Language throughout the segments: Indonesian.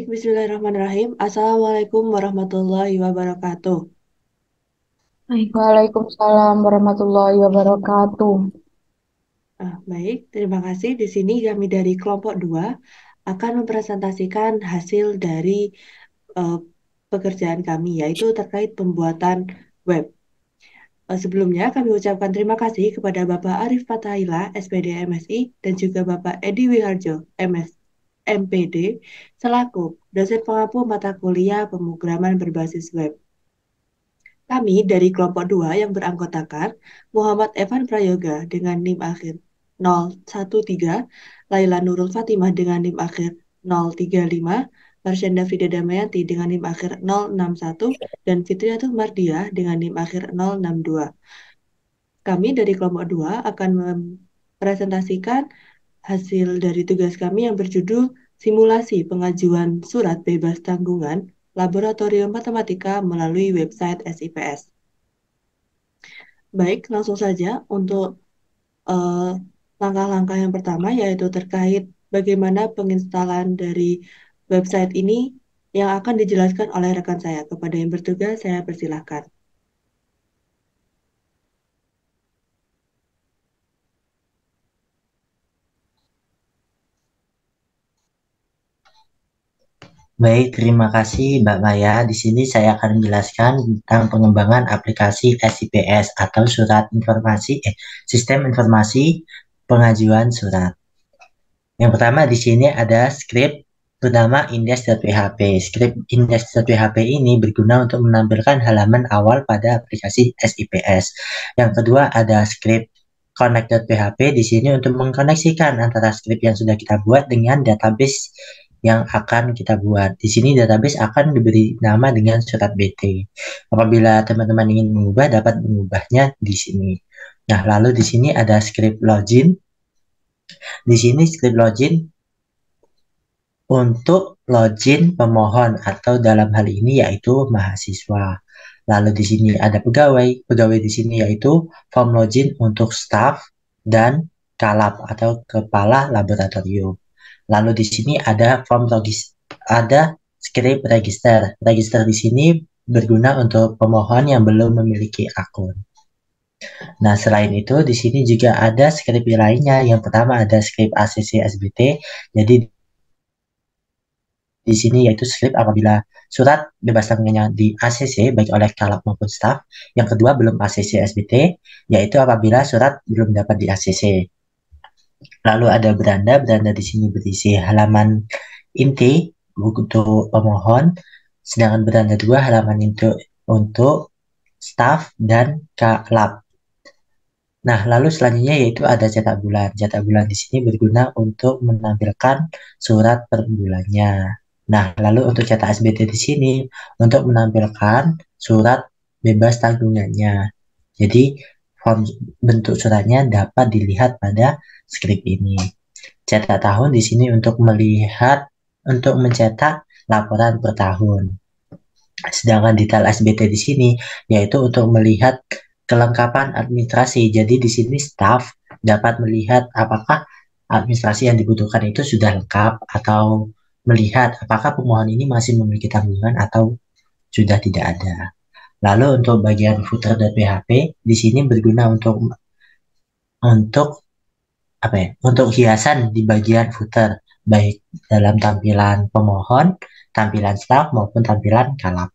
Baik, bismillahirrahmanirrahim. Assalamualaikum warahmatullahi wabarakatuh. Waalaikumsalam warahmatullahi wabarakatuh. Baik, terima kasih. Di sini kami dari kelompok 2 akan mempresentasikan hasil dari eh, pekerjaan kami, yaitu terkait pembuatan web. Sebelumnya kami ucapkan terima kasih kepada Bapak Arif Fathaila, SPD MSI, dan juga Bapak Edi Wiharjo, MS, MPD, selaku dosen pengampu mata kuliah pemrograman berbasis web. Kami dari kelompok 2 yang beranggotakan Muhammad Evan Prayoga dengan NIM akhir 013, Laila Nurul Fatimah dengan NIM akhir 035, Marsyanda Frida Damayanti dengan NIM akhir 061, dan Fitriyatul Mardiah dengan NIM akhir 062. Kami dari kelompok 2 akan mempresentasikan hasil dari tugas kami yang berjudul Simulasi Pengajuan Surat Bebas Tanggungan Laboratorium Matematika melalui website SIPS. Baik, langsung saja untuk eh, langkah-langkah yang pertama yaitu terkait bagaimana penginstalan dari website ini yang akan dijelaskan oleh rekan saya. Kepada yang bertugas, saya persilahkan. Baik, terima kasih Mbak Maya. Di sini saya akan menjelaskan tentang pengembangan aplikasi SIPS atau Sistem Informasi Pengajuan Surat. Yang pertama di sini ada script bernama index.php. Script index.php ini berguna untuk menampilkan halaman awal pada aplikasi SIPS. Yang kedua ada script connect.php di sini untuk mengkoneksikan antara script yang sudah kita buat dengan database yang akan kita buat. Di sini database akan diberi nama dengan surat BT. Apabila teman-teman ingin mengubah, dapat mengubahnya di sini. Nah, lalu di sini ada script login. Di sini script login untuk login pemohon atau dalam hal ini yaitu mahasiswa. Lalu di sini ada pegawai. Pegawai di sini yaitu form login untuk staff dan kalap atau kepala laboratorium. Lalu di sini ada ada script register. Register di sini berguna untuk pemohon yang belum memiliki akun. Nah, selain itu di sini juga ada script lainnya. Yang pertama ada script ACC SBT. Jadi di sini yaitu script apabila surat bebas tanggungannya di ACC baik oleh kalap maupun staff. Yang kedua belum ACC SBT, yaitu apabila surat belum dapat di ACC. Lalu ada beranda. Beranda di sini berisi halaman inti untuk pemohon, sedangkan beranda dua halaman untuk staff dan kalap. Nah, lalu selanjutnya yaitu ada cetak bulan. Cetak bulan di sini berguna untuk menampilkan surat per bulannya. Nah, lalu untuk cetak SBT di sini untuk menampilkan surat bebas tanggungannya. Jadi, form bentuk suratnya dapat dilihat pada skrip ini. Cetak tahun di sini untuk mencetak laporan per tahun. Sedangkan detail SBT di sini yaitu untuk melihat kelengkapan administrasi. Jadi di sini staff dapat melihat apakah administrasi yang dibutuhkan itu sudah lengkap atau melihat apakah pemohon ini masih memiliki tanggungan atau sudah tidak ada. Lalu untuk bagian footer.php di sini berguna untuk apa ya? Untuk hiasan di bagian footer baik dalam tampilan pemohon, tampilan staff maupun tampilan kalap.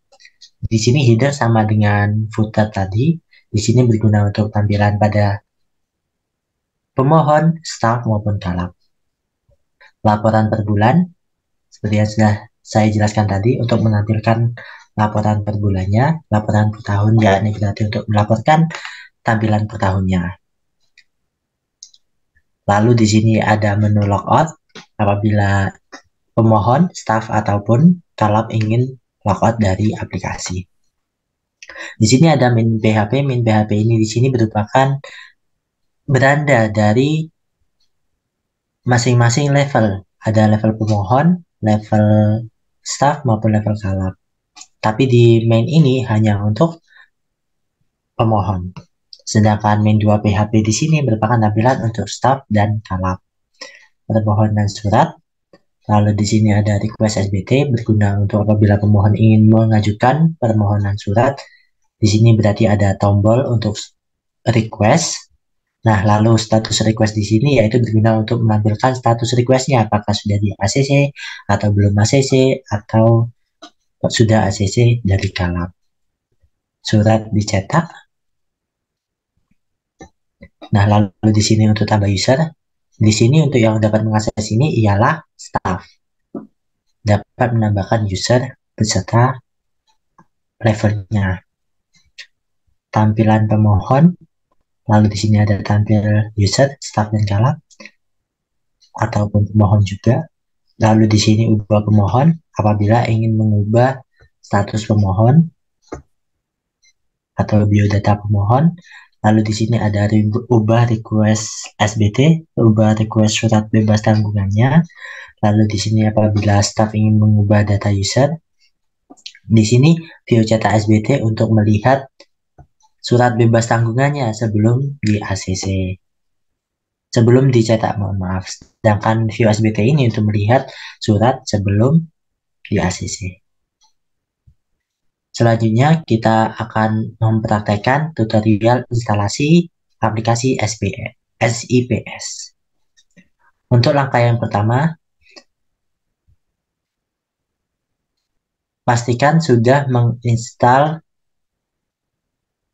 Di sini header sama dengan footer tadi. Di sini berguna untuk tampilan pada pemohon, staff maupun kalap. Laporan per bulan, seperti yang sudah saya jelaskan tadi, untuk menampilkan laporan per bulannya, laporan per tahun, yakni berarti untuk melaporkan tampilan per tahunnya. Lalu di sini ada menu logout, apabila pemohon, staff, ataupun kalap ingin logout dari aplikasi. Di sini ada min PHP. Min PHP ini di sini merupakan beranda dari masing-masing level. Ada level pemohon, level staff maupun level kalap. Tapi di main ini hanya untuk pemohon. Sedangkan main 2 PHP di sini merupakan tampilan untuk staff dan kalap. Permohonan surat, Lalu di sini ada request SBT berguna untuk apabila pemohon ingin mengajukan permohonan surat. Di sini berarti ada tombol untuk request. Nah, lalu status request di sini yaitu berguna untuk menampilkan status requestnya, apakah sudah di ACC atau belum ACC atau sudah ACC dari kalap. Surat dicetak. Nah, lalu di sini untuk tambah user. Di sini untuk yang dapat mengakses ini ialah staff. Dapat menambahkan user beserta levelnya. Tampilan pemohon. Lalu di sini ada tampil user, staff dan kalap. Ataupun pemohon juga. Lalu di sini ubah pemohon apabila ingin mengubah status pemohon atau biodata pemohon. Lalu di sini ada ubah request SBT, ubah request surat bebas tanggungannya. Lalu di sini apabila staff ingin mengubah data user, di sini view cetak SBT untuk melihat surat bebas tanggungannya sebelum di ACC. Sebelum dicetak, mohon maaf. Sedangkan view SBT ini untuk melihat surat sebelum di ACC. Selanjutnya kita akan mempraktekkan tutorial instalasi aplikasi SIPS. Untuk langkah yang pertama, pastikan sudah menginstal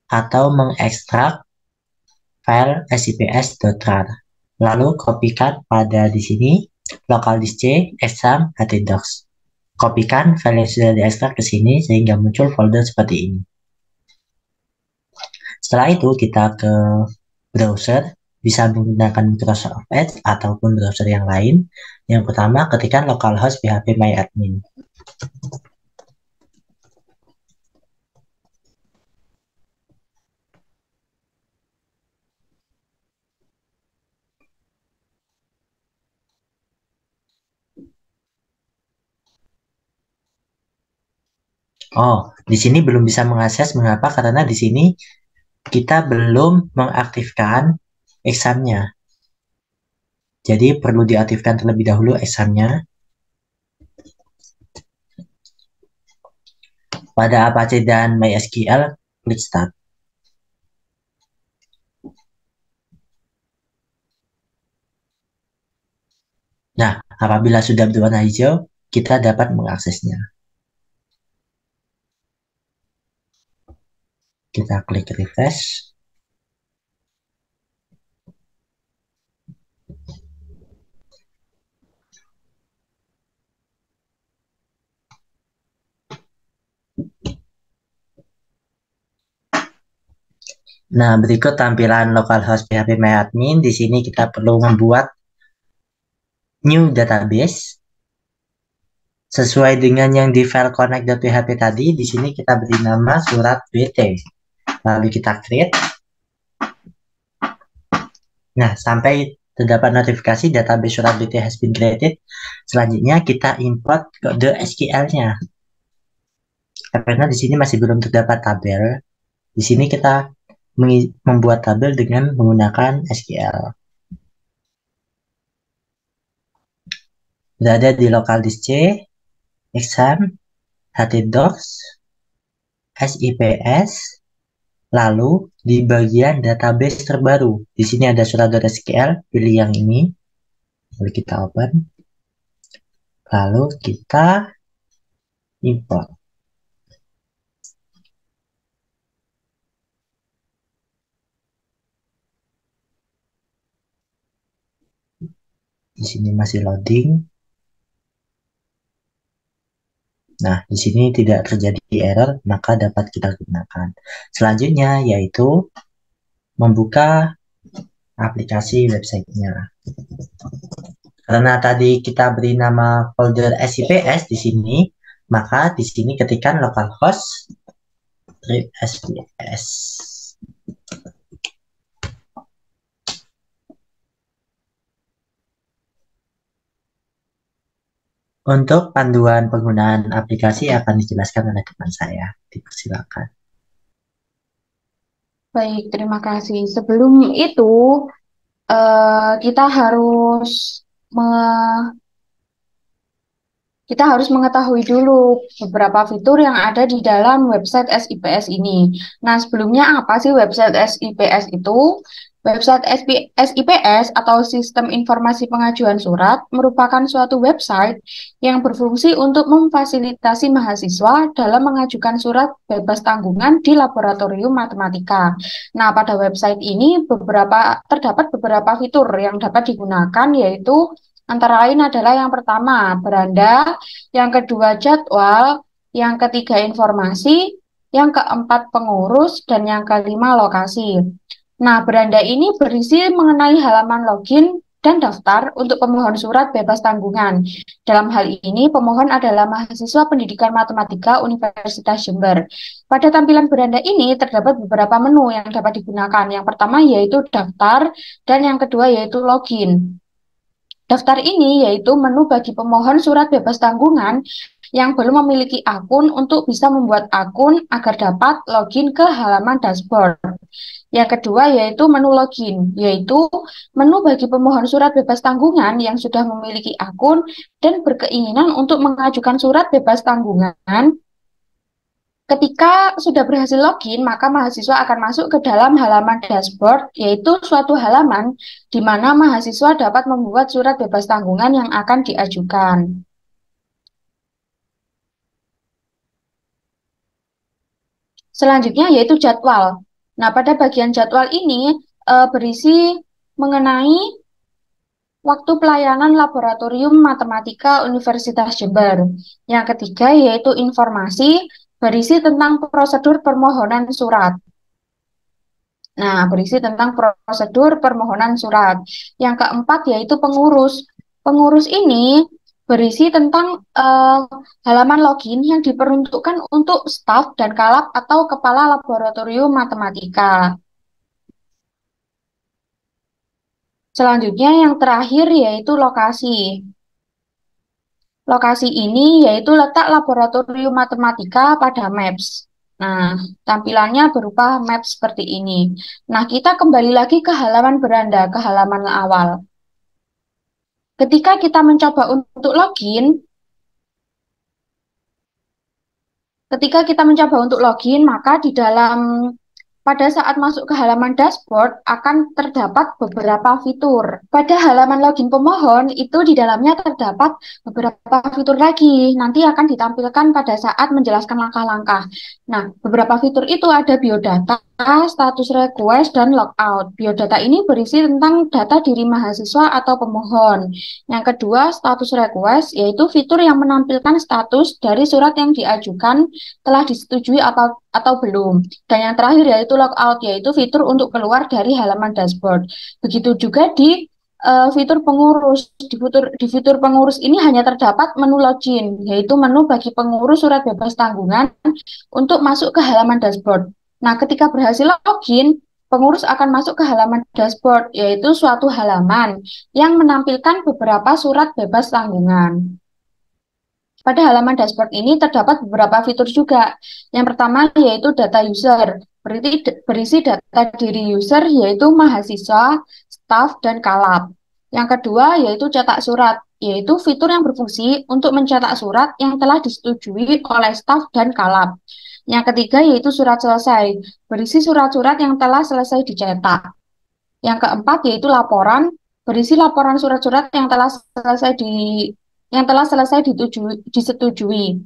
atau mengekstrak file sips.rar. Lalu kopikan pada di sini local disk C, exam, htdocs. Kopikan file yang sudah diekstrak ke sini sehingga muncul folder seperti ini. Setelah itu kita ke browser, bisa menggunakan Microsoft Edge ataupun browser yang lain. Yang pertama, ketikkan localhost phpMyAdmin. Oh, di sini belum bisa mengakses. Mengapa? Karena di sini kita belum mengaktifkan examnya. Jadi perlu diaktifkan terlebih dahulu examnya. Pada Apache dan MySQL, klik Start. Nah, apabila sudah berwarna hijau, kita dapat mengaksesnya. Kita klik refresh. Nah, berikut tampilan localhost phpMyAdmin. Di sini kita perlu membuat new database sesuai dengan yang di file connect.php tadi. Di sini kita beri nama surat BT. Lalu kita create. Nah, sampai terdapat notifikasi database surat BT has been created. Selanjutnya kita import kode SQL-nya. Karena di sini masih belum terdapat tabel. Di sini kita membuat tabel dengan menggunakan SQL. Berada di local disk C, exam, htdocs, sips, lalu di bagian database terbaru. Di sini ada surat.sql, pilih yang ini. Lalu kita open. Lalu kita import. Di sini masih loading. Nah, di sini tidak terjadi error, maka dapat kita gunakan. Selanjutnya yaitu membuka aplikasi websitenya. Karena tadi kita beri nama folder SIPS di sini, maka di sini ketikkan localhost SIPS. Untuk panduan penggunaan aplikasi akan dijelaskan oleh teman saya. Dipersilakan. Baik, terima kasih. Sebelum itu, kita harus kita harus mengetahui dulu beberapa fitur yang ada di dalam website SIPS ini. Nah, sebelumnya apa sih website SIPS itu? Website SIPS atau Sistem Informasi Pengajuan Surat merupakan suatu website yang berfungsi untuk memfasilitasi mahasiswa dalam mengajukan surat bebas tanggungan di laboratorium matematika. Nah, pada website ini terdapat beberapa fitur yang dapat digunakan, yaitu antara lain adalah yang pertama, beranda, yang kedua jadwal, yang ketiga informasi, yang keempat pengurus, dan yang kelima lokasi. Nah, beranda ini berisi mengenai halaman login dan daftar untuk pemohon surat bebas tanggungan. Dalam hal ini, pemohon adalah mahasiswa pendidikan matematika Universitas Jember. Pada tampilan beranda ini terdapat beberapa menu yang dapat digunakan. Yang pertama yaitu daftar, dan yang kedua yaitu login. Daftar ini yaitu menu bagi pemohon surat bebas tanggungan yang belum memiliki akun untuk bisa membuat akun agar dapat login ke halaman dashboard. Yang kedua yaitu menu login, yaitu menu bagi pemohon surat bebas tanggungan yang sudah memiliki akun dan berkeinginan untuk mengajukan surat bebas tanggungan. Ketika sudah berhasil login, maka mahasiswa akan masuk ke dalam halaman dashboard, yaitu suatu halaman di mana mahasiswa dapat membuat surat bebas tanggungan yang akan diajukan. Selanjutnya yaitu jadwal. Nah, pada bagian jadwal ini berisi mengenai waktu pelayanan Laboratorium Matematika Universitas Jember. Yang ketiga yaitu informasi, berisi tentang prosedur permohonan surat. Nah, berisi tentang prosedur permohonan surat. Yang keempat yaitu pengurus. Pengurus ini berisi tentang halaman login yang diperuntukkan untuk staf dan kalap atau kepala laboratorium matematika. Selanjutnya yang terakhir yaitu lokasi. Lokasi ini yaitu letak laboratorium matematika pada Maps. Nah, tampilannya berupa map seperti ini. Nah, kita kembali lagi ke halaman beranda, ke halaman awal. Ketika kita mencoba untuk login, maka di dalam pada saat masuk ke halaman dashboard akan terdapat beberapa fitur. Pada halaman login pemohon itu di dalamnya terdapat beberapa fitur lagi. Nanti akan ditampilkan pada saat menjelaskan langkah-langkah. Nah, beberapa fitur itu ada biodata, status request, dan logout. Biodata ini berisi tentang data diri mahasiswa atau pemohon. Yang kedua, status request, yaitu fitur yang menampilkan status dari surat yang diajukan telah disetujui atau belum. Dan yang terakhir yaitu logout, yaitu fitur untuk keluar dari halaman dashboard. Begitu juga di fitur pengurus. Di fitur pengurus ini hanya terdapat menu login, yaitu menu bagi pengurus surat bebas tanggungan untuk masuk ke halaman dashboard. Nah, ketika berhasil login, pengurus akan masuk ke halaman dashboard, yaitu suatu halaman yang menampilkan beberapa surat bebas tanggungan. Pada halaman dashboard ini terdapat beberapa fitur juga. Yang pertama yaitu data user, berisi data diri user yaitu mahasiswa, staf, dan kalap. Yang kedua yaitu cetak surat, yaitu fitur yang berfungsi untuk mencetak surat yang telah disetujui oleh staf dan kalap. Yang ketiga yaitu surat selesai, berisi surat-surat yang telah selesai dicetak. Yang keempat yaitu laporan, berisi laporan surat-surat yang telah selesai disetujui.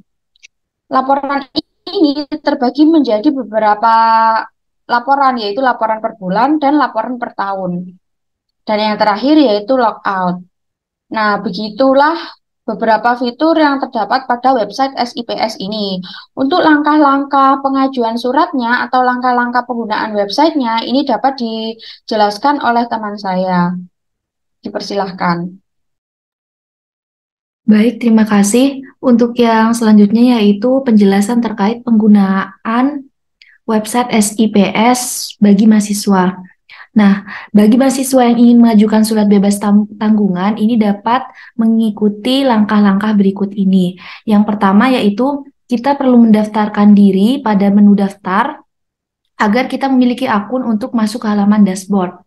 Laporan ini terbagi menjadi beberapa laporan, yaitu laporan per bulan dan laporan per tahun. Dan yang terakhir yaitu logout. Nah, begitulah beberapa fitur yang terdapat pada website SIPS ini. Untuk langkah-langkah pengajuan suratnya atau langkah-langkah penggunaan websitenya, ini dapat dijelaskan oleh teman saya. Dipersilahkan. Baik, terima kasih. Untuk yang selanjutnya yaitu penjelasan terkait penggunaan website SIPS bagi mahasiswa. Nah, bagi mahasiswa yang ingin mengajukan surat bebas tanggungan, ini dapat mengikuti langkah-langkah berikut ini. Yang pertama yaitu kita perlu mendaftarkan diri pada menu daftar agar kita memiliki akun untuk masuk ke halaman dashboard.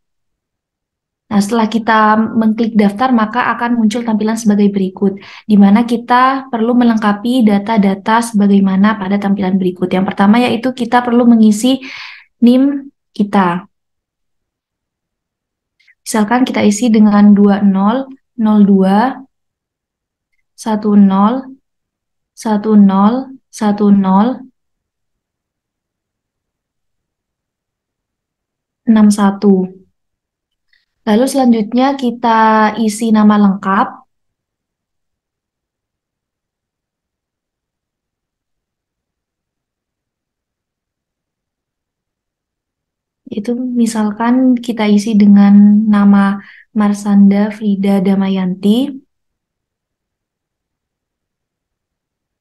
Nah, setelah kita mengklik daftar, maka akan muncul tampilan sebagai berikut, di mana kita perlu melengkapi data-data sebagaimana pada tampilan berikut. Yang pertama yaitu kita perlu mengisi NIM kita. Misalkan kita isi dengan 2002 10 10 10 61. Lalu selanjutnya kita isi nama lengkap. Itu misalkan kita isi dengan nama Marsanda Frida Damayanti.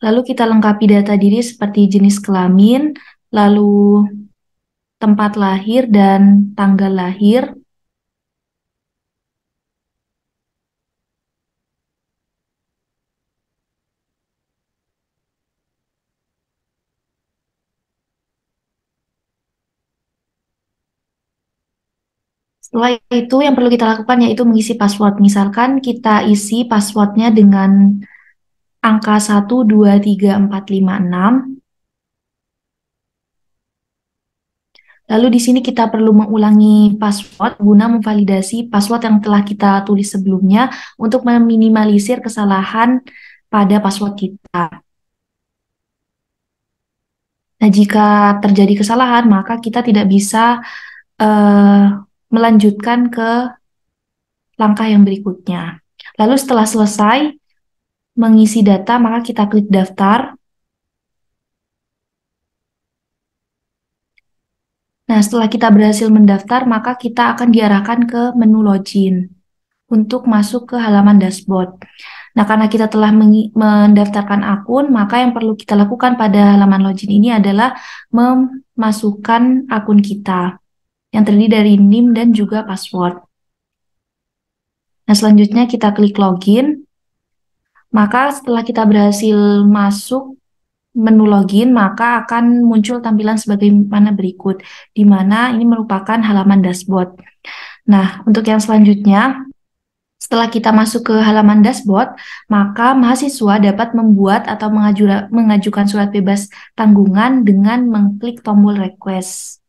Lalu kita lengkapi data diri seperti jenis kelamin, lalu tempat lahir dan tanggal lahir. Setelah itu yang perlu kita lakukan yaitu mengisi password. Misalkan kita isi passwordnya dengan angka 123456. Lalu di sini kita perlu mengulangi password guna memvalidasi password yang telah kita tulis sebelumnya untuk meminimalisir kesalahan pada password kita. Nah, jika terjadi kesalahan, maka kita tidak bisa melanjutkan ke langkah yang berikutnya. Lalu setelah selesai mengisi data, maka kita klik daftar. Nah, setelah kita berhasil mendaftar, maka kita akan diarahkan ke menu login untuk masuk ke halaman dashboard. Nah, karena kita telah mendaftarkan akun, maka yang perlu kita lakukan pada halaman login ini adalah memasukkan akun kita yang terdiri dari NIM dan juga password. Nah, selanjutnya kita klik login. Maka setelah kita berhasil masuk menu login, maka akan muncul tampilan sebagaimana berikut, di mana ini merupakan halaman dashboard. Nah, untuk yang selanjutnya, setelah kita masuk ke halaman dashboard, maka mahasiswa dapat membuat atau mengajukan surat bebas tanggungan dengan mengklik tombol request.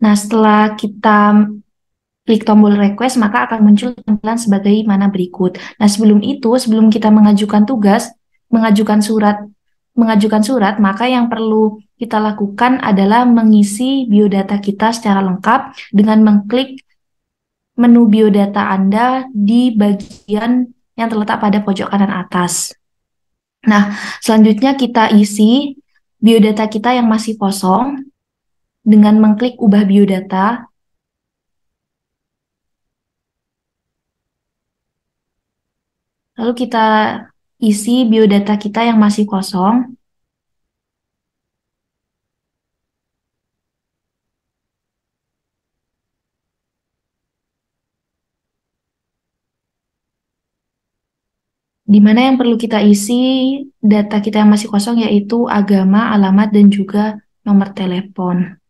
Nah, setelah kita klik tombol request, maka akan muncul tampilan sebagaimana berikut. Nah, sebelum itu, sebelum kita mengajukan tugas, mengajukan surat, maka yang perlu kita lakukan adalah mengisi biodata kita secara lengkap dengan mengklik menu biodata Anda di bagian yang terletak pada pojok kanan atas. Nah, selanjutnya kita isi biodata kita yang masih kosong dengan mengklik ubah biodata. Lalu kita isi biodata kita yang masih kosong. Di mana yang perlu kita isi data kita yang masih kosong yaitu agama, alamat, dan juga nomor telepon.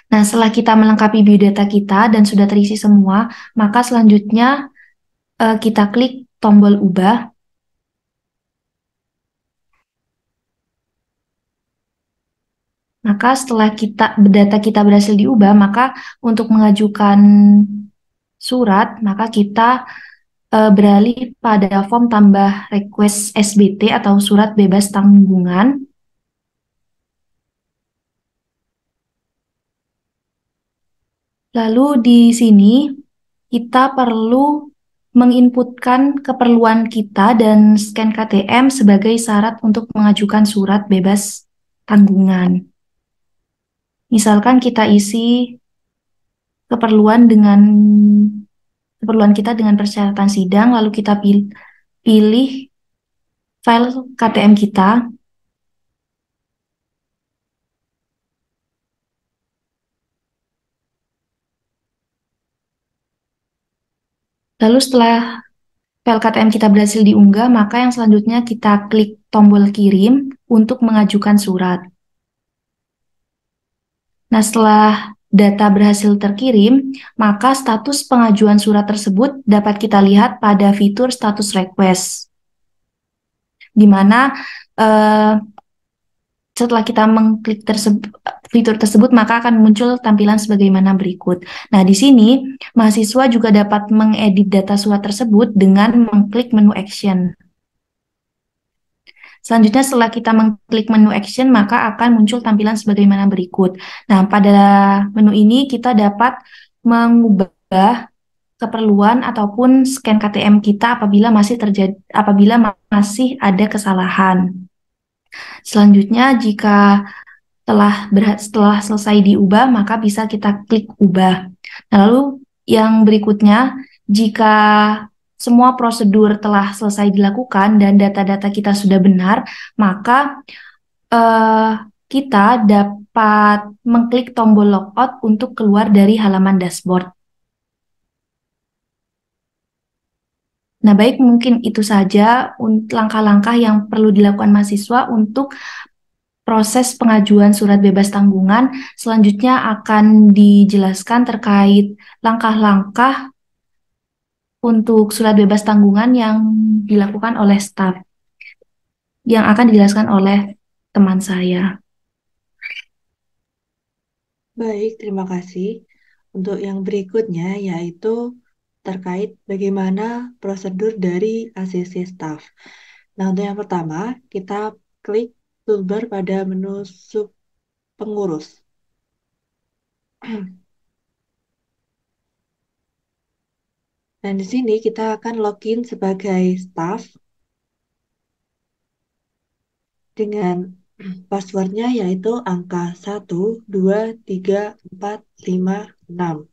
Nah, setelah kita melengkapi biodata kita dan sudah terisi semua, maka selanjutnya kita klik tombol ubah. Maka setelah data kita berhasil diubah, maka untuk mengajukan surat, maka kita beralih pada form tambah request SBT atau surat bebas tanggungan. Lalu di sini kita perlu menginputkan keperluan kita dan scan KTM sebagai syarat untuk mengajukan surat bebas tanggungan. Misalkan kita isi keperluan kita dengan persyaratan sidang, lalu kita pilih file KTM kita. Lalu setelah file KTM kita berhasil diunggah, maka yang selanjutnya kita klik tombol kirim untuk mengajukan surat. Nah, setelah data berhasil terkirim, maka status pengajuan surat tersebut dapat kita lihat pada fitur status request, di mana setelah kita mengklik fitur tersebut, maka akan muncul tampilan sebagaimana berikut. Nah, di sini mahasiswa juga dapat mengedit data surat tersebut dengan mengklik menu action. Selanjutnya, setelah kita mengklik menu action, maka akan muncul tampilan sebagaimana berikut. Nah, pada menu ini kita dapat mengubah keperluan ataupun scan KTM kita apabila masih ada kesalahan. Selanjutnya, jika setelah selesai diubah, maka bisa kita klik ubah. Nah, lalu yang berikutnya, jika semua prosedur telah selesai dilakukan dan data-data kita sudah benar, maka kita dapat mengklik tombol logout untuk keluar dari halaman dashboard. Nah, baik, mungkin itu saja langkah-langkah yang perlu dilakukan mahasiswa untuk proses pengajuan surat bebas tanggungan. Selanjutnya akan dijelaskan terkait langkah-langkah untuk surat bebas tanggungan yang dilakukan oleh staf, yang akan dijelaskan oleh teman saya. Baik, terima kasih. Untuk yang berikutnya yaitu terkait bagaimana prosedur dari ACC staff. Nah, untuk yang pertama, kita klik toolbar pada menu sub pengurus. Dan di sini kita akan login sebagai staff dengan passwordnya yaitu angka 123456.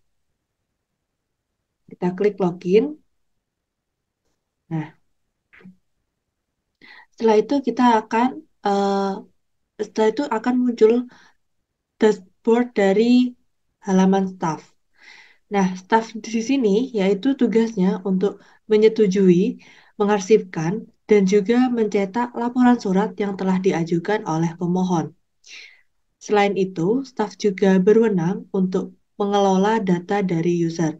Kita klik login. Nah, setelah itu setelah itu akan muncul dashboard dari halaman staff. Nah, staff di sini yaitu tugasnya untuk menyetujui, mengarsipkan, dan juga mencetak laporan surat yang telah diajukan oleh pemohon. Selain itu, staff juga berwenang untuk mengelola data dari user.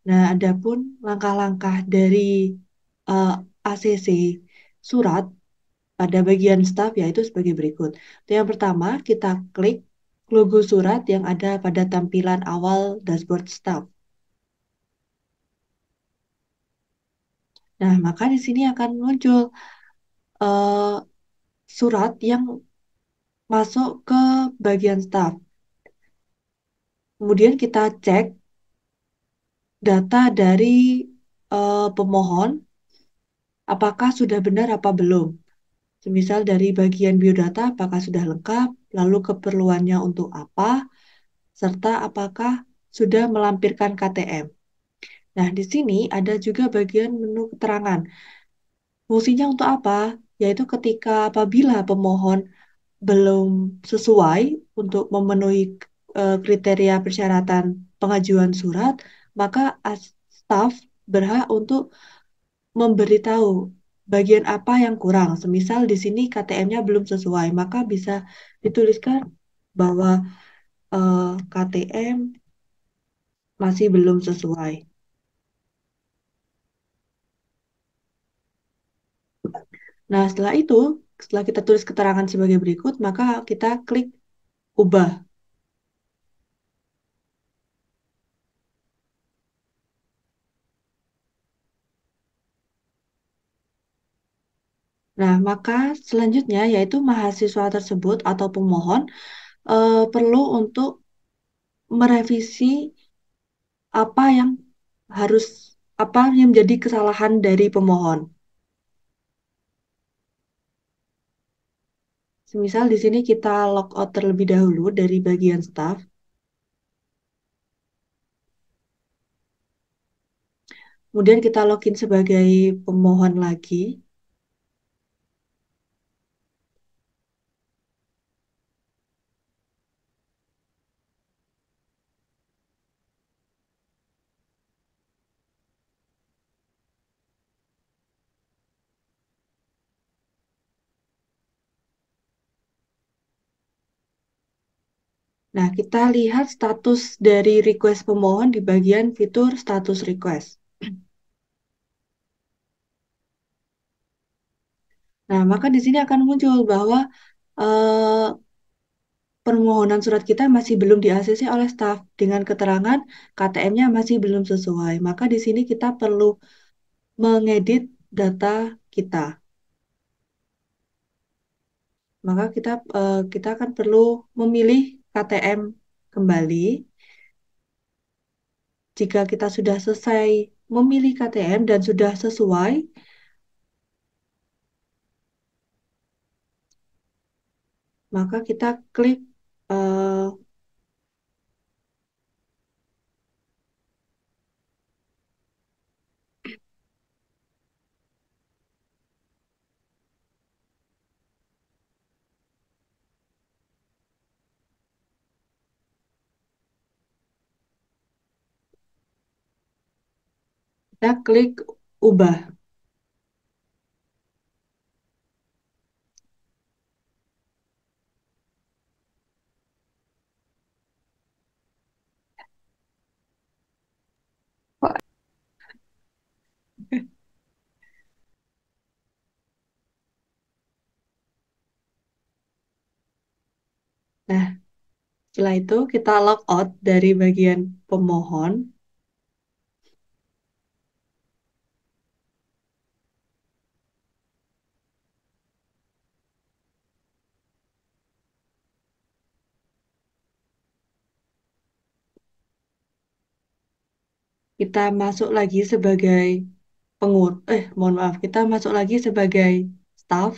Nah, adapun langkah-langkah dari eh, ACC surat pada bagian staff yaitu sebagai berikut. Yang pertama, kita klik logo surat yang ada pada tampilan awal dashboard staff. Nah, maka di sini akan muncul eh, surat yang masuk ke bagian staff. Kemudian kita cek data dari pemohon, apakah sudah benar apa belum. Semisal dari bagian biodata, apakah sudah lengkap, lalu keperluannya untuk apa, serta apakah sudah melampirkan KTM. Nah, di sini ada juga bagian menu keterangan. Fungsinya untuk apa? Yaitu ketika apabila pemohon belum sesuai untuk memenuhi kriteria persyaratan pengajuan surat, maka staf berhak untuk memberitahu bagian apa yang kurang. Semisal di sini KTM-nya belum sesuai, maka bisa dituliskan bahwa KTM masih belum sesuai. Nah, setelah kita tulis keterangan sebagai berikut, maka kita klik ubah. Nah, maka selanjutnya yaitu mahasiswa tersebut atau pemohon perlu untuk merevisi apa yang harus apa yang menjadi kesalahan dari pemohon. Semisal di sini kita log out terlebih dahulu dari bagian staff. Kemudian kita login sebagai pemohon lagi. Nah, kita lihat status dari request pemohon di bagian fitur status request. Nah, maka di sini akan muncul bahwa permohonan surat kita masih belum di-ACC oleh staf dengan keterangan KTM-nya masih belum sesuai. Maka di sini kita perlu mengedit data kita. Maka kita akan perlu memilih KTM kembali. Jika kita sudah selesai memilih KTM dan sudah sesuai, maka kita klik eh, kita klik ubah. Nah, setelah itu kita log out dari bagian pemohon. Kita masuk lagi sebagai mohon maaf, kita masuk lagi sebagai staff.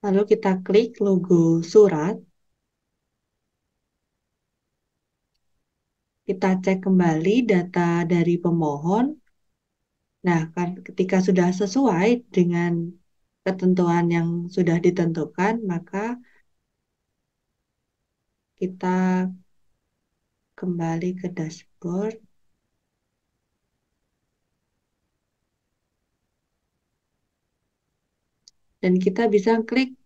Lalu kita klik logo surat. Kita cek kembali data dari pemohon. Nah, ketika sudah sesuai dengan ketentuan yang sudah ditentukan, maka kita kembali ke dashboard dan kita bisa klik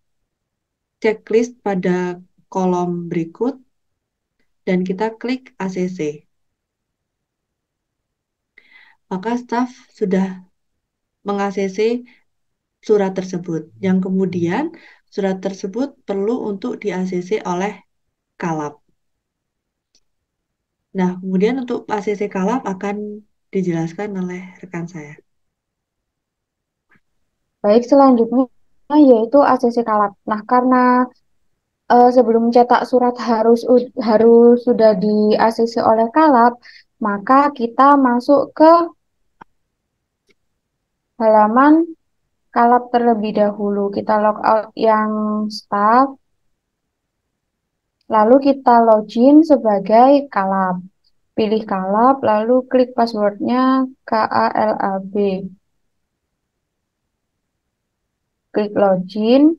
checklist pada kolom berikut dan kita klik ACC. Maka staf sudah meng-ACC surat tersebut. Yang kemudian surat tersebut perlu untuk di-ACC oleh Kalap. Nah, kemudian untuk ACC Kalap akan dijelaskan oleh rekan saya. Baik, selanjutnya yaitu ACC Kalap. Nah, karena sebelum cetak surat harus sudah di ACC oleh Kalap, maka kita masuk ke halaman Kalap terlebih dahulu. Kita log out yang staff, lalu kita login sebagai Kalap. Pilih Kalap, lalu klik passwordnya KALAB. Klik login.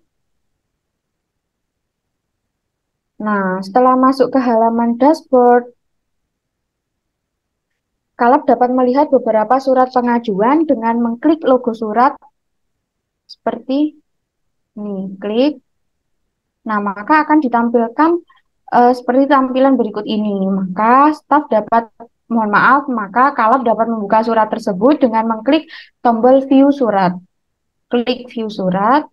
Nah, setelah masuk ke halaman dashboard, Kalap dapat melihat beberapa surat pengajuan dengan mengklik logo surat seperti ini. Klik. Nah, maka akan ditampilkan seperti tampilan berikut ini. Maka mohon maaf, maka Kalap dapat membuka surat tersebut dengan mengklik tombol view surat. Klik view surat.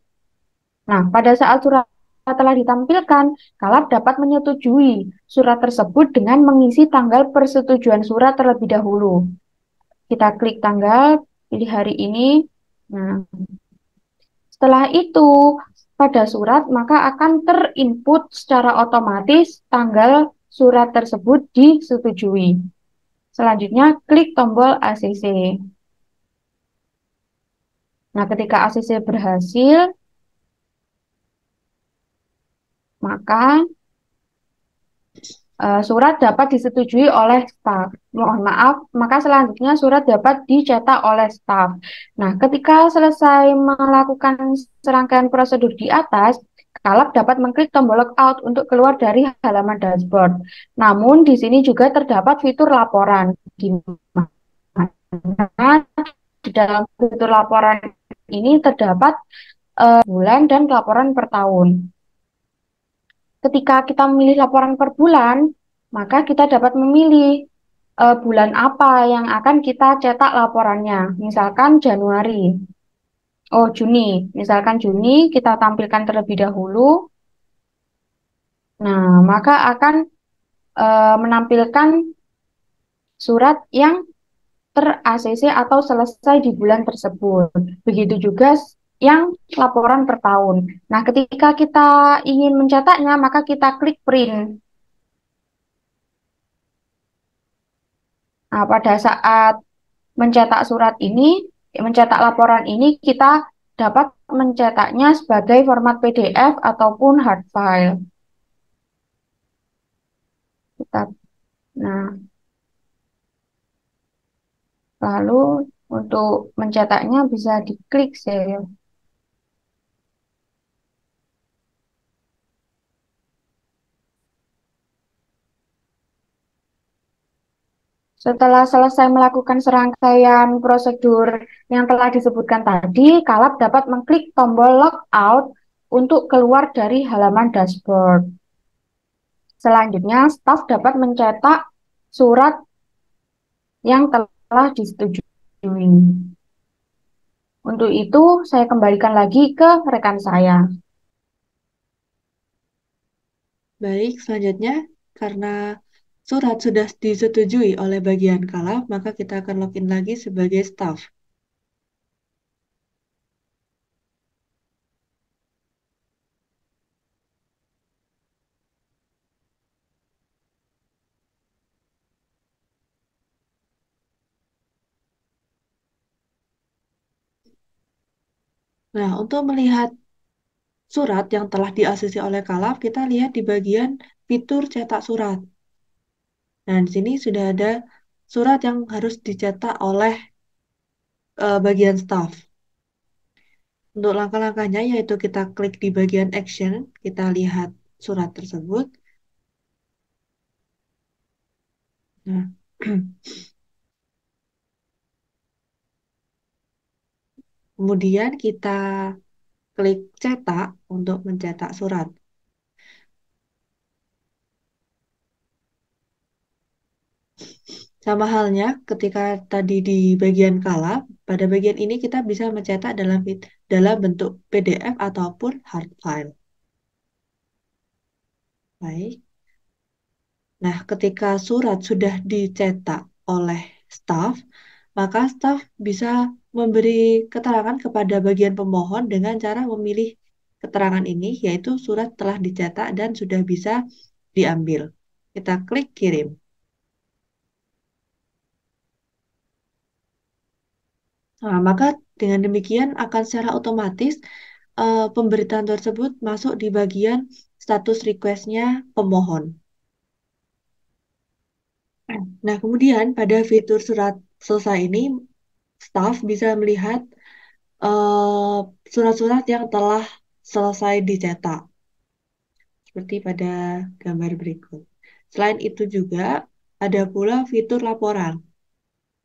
Nah, pada saat surat telah ditampilkan, Kalap dapat menyetujui surat tersebut dengan mengisi tanggal persetujuan surat terlebih dahulu. Kita klik tanggal, pilih hari ini. Nah, setelah itu, pada surat maka akan terinput secara otomatis tanggal surat tersebut disetujui. Selanjutnya, klik tombol ACC. Nah, ketika ACC berhasil, maka surat dapat disetujui oleh staf. Mohon maaf, maka selanjutnya surat dapat dicetak oleh staf. Nah, ketika selesai melakukan serangkaian prosedur di atas, Kalap dapat mengklik tombol logout untuk keluar dari halaman dashboard. Namun di sini juga terdapat fitur laporan, di mana di dalam fitur laporan ini terdapat bulan dan laporan per tahun. Ketika kita memilih laporan per bulan, maka kita dapat memilih bulan apa yang akan kita cetak laporannya. Misalkan Januari. Oh, Juni. Misalkan Juni, kita tampilkan terlebih dahulu. Nah, maka akan menampilkan surat yang ter-ACC atau selesai di bulan tersebut. Begitu juga yang laporan per tahun. Nah, ketika kita ingin mencetaknya, maka kita klik print. Nah, pada saat mencetak surat ini, mencetak laporan ini, kita dapat mencetaknya sebagai format PDF ataupun hard file. Nah, lalu untuk mencetaknya bisa diklik save. Setelah selesai melakukan serangkaian prosedur yang telah disebutkan tadi, Kalap dapat mengklik tombol logout untuk keluar dari halaman dashboard. Selanjutnya, staf dapat mencetak surat yang telah disetujui. Untuk itu, saya kembalikan lagi ke rekan saya. Baik, selanjutnya karena surat sudah disetujui oleh bagian Kalap, maka kita akan login lagi sebagai staff. Nah, untuk melihat surat yang telah di-ACC oleh Kalap, kita lihat di bagian fitur cetak surat. Nah, di sini sudah ada surat yang harus dicetak oleh bagian staff. Untuk langkah-langkahnya yaitu kita klik di bagian action, kita lihat surat tersebut. Nah, kemudian kita klik cetak untuk mencetak surat. Sama halnya ketika tadi di bagian Kalap, pada bagian ini kita bisa mencetak dalam bentuk PDF ataupun hard file. Baik. Nah, ketika surat sudah dicetak oleh staf, maka staf bisa memberi keterangan kepada bagian pemohon dengan cara memilih keterangan ini, yaitu surat telah dicetak dan sudah bisa diambil. Kita klik kirim. Nah, maka dengan demikian akan secara otomatis pemberitaan tersebut masuk di bagian status request-nya pemohon. Nah, kemudian pada fitur surat selesai ini, staf bisa melihat surat-surat yang telah selesai dicetak, seperti pada gambar berikut. Selain itu juga ada pula fitur laporan.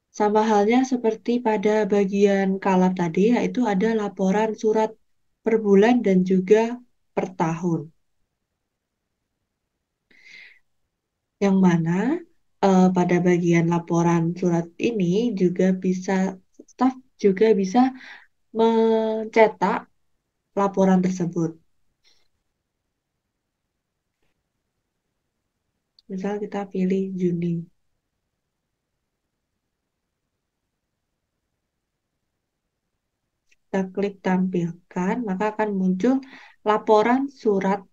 Sama halnya seperti pada bagian Kalap tadi, yaitu ada laporan surat per bulan dan juga per tahun. Yang mana pada bagian laporan surat ini juga bisa, staf juga bisa mencetak laporan tersebut. Misal kita pilih Juni. Kita klik tampilkan, maka akan muncul laporan surat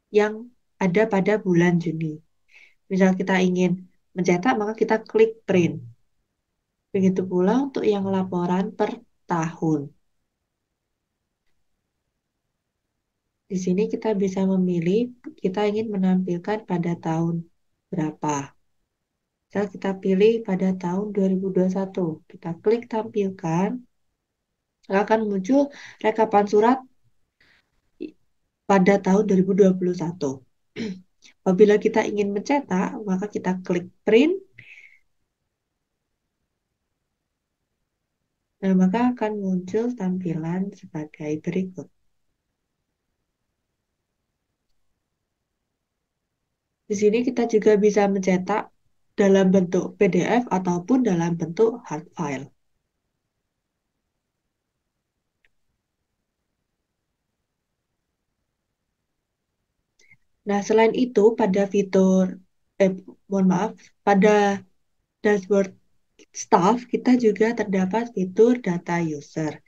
yang ada pada bulan Juni. Misal kita ingin mencetak, maka kita klik print. Begitu pula untuk yang laporan per tahun. Di sini kita bisa memilih, kita ingin menampilkan pada tahun berapa. Misal kita pilih pada tahun 2021. Kita klik tampilkan, akan muncul rekapan surat pada tahun 2021. Apabila kita ingin mencetak, maka kita klik print, dan maka akan muncul tampilan sebagai berikut. Di sini kita juga bisa mencetak dalam bentuk PDF ataupun dalam bentuk hard file. Nah, selain itu pada fitur, mohon maaf, pada dashboard staff kita juga terdapat fitur data user,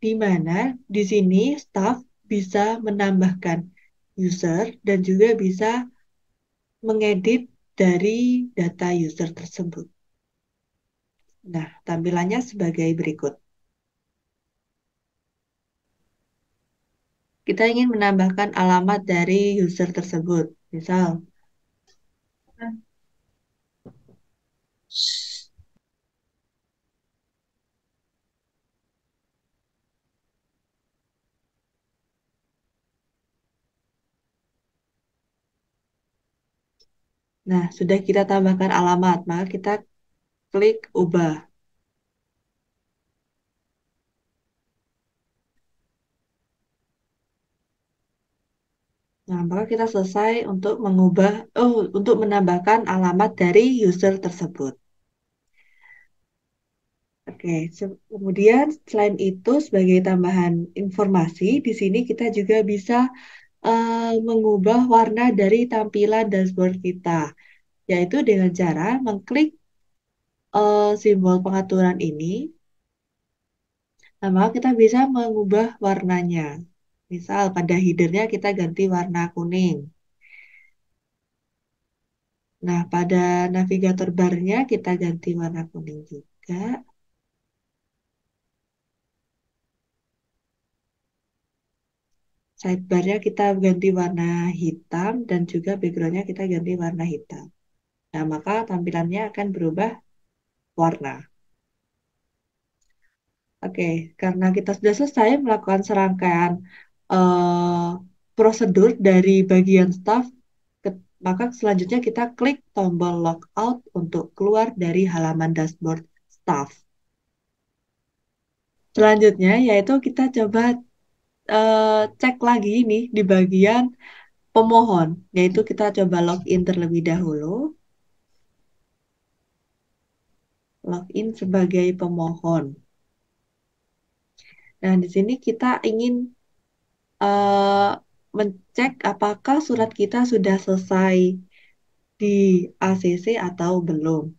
di mana di sini staff bisa menambahkan user dan juga bisa mengedit dari data user tersebut. Nah, tampilannya sebagai berikut. Kita ingin menambahkan alamat dari user tersebut. Misal, nah sudah kita tambahkan alamat, maka kita klik ubah. Nah, maka kita selesai untuk untuk menambahkan alamat dari user tersebut. Oke, kemudian selain itu sebagai tambahan informasi, di sini kita juga bisa mengubah warna dari tampilan dashboard kita, yaitu dengan cara mengklik simbol pengaturan ini, nah, maka kita bisa mengubah warnanya. Misal pada headernya kita ganti warna kuning. Nah, pada navigator barnya kita ganti warna kuning juga. Sidebarnya kita ganti warna hitam dan juga backgroundnya kita ganti warna hitam. Nah, maka tampilannya akan berubah warna. Oke, karena kita sudah selesai melakukan serangkaian eh, prosedur dari bagian staff, maka selanjutnya kita klik tombol logout untuk keluar dari halaman dashboard staff. Selanjutnya yaitu kita coba cek lagi nih di bagian pemohon, yaitu kita coba login terlebih dahulu. Login sebagai pemohon. Nah, di sini kita ingin mencek apakah surat kita sudah selesai di ACC atau belum.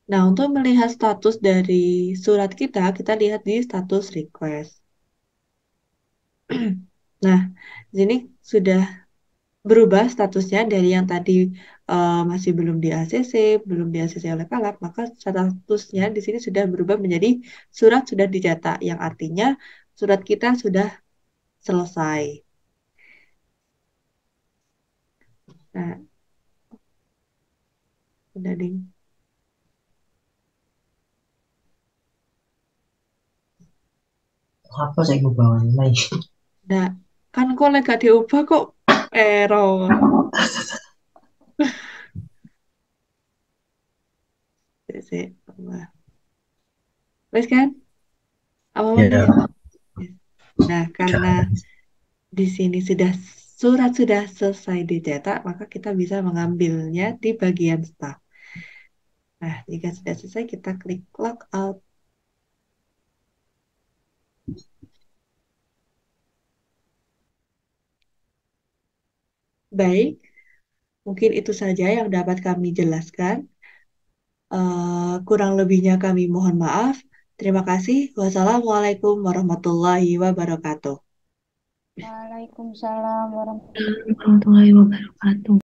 Nah, untuk melihat status dari surat kita, kita lihat di status request. Nah, di sini sudah berubah statusnya dari yang tadi masih belum di ACC, belum di ACC oleh Kalap, maka statusnya di sini sudah berubah menjadi surat sudah dicetak, yang artinya surat kita sudah selesai. Nah, udah ding. Apa saya mau bawa ini? Nah, kan kok lagi gak diubah kok error. Sih, wes kan? Apa lagi? Ya, Nah, karena di sini surat sudah selesai dicetak, maka kita bisa mengambilnya di bagian staf. Nah, jika sudah selesai, kita klik logout. Baik, mungkin itu saja yang dapat kami jelaskan. Kurang lebihnya kami mohon maaf. Terima kasih. Wassalamualaikum warahmatullahi wabarakatuh. Waalaikumsalam warahmatullahi Warahmatullahi wabarakatuh.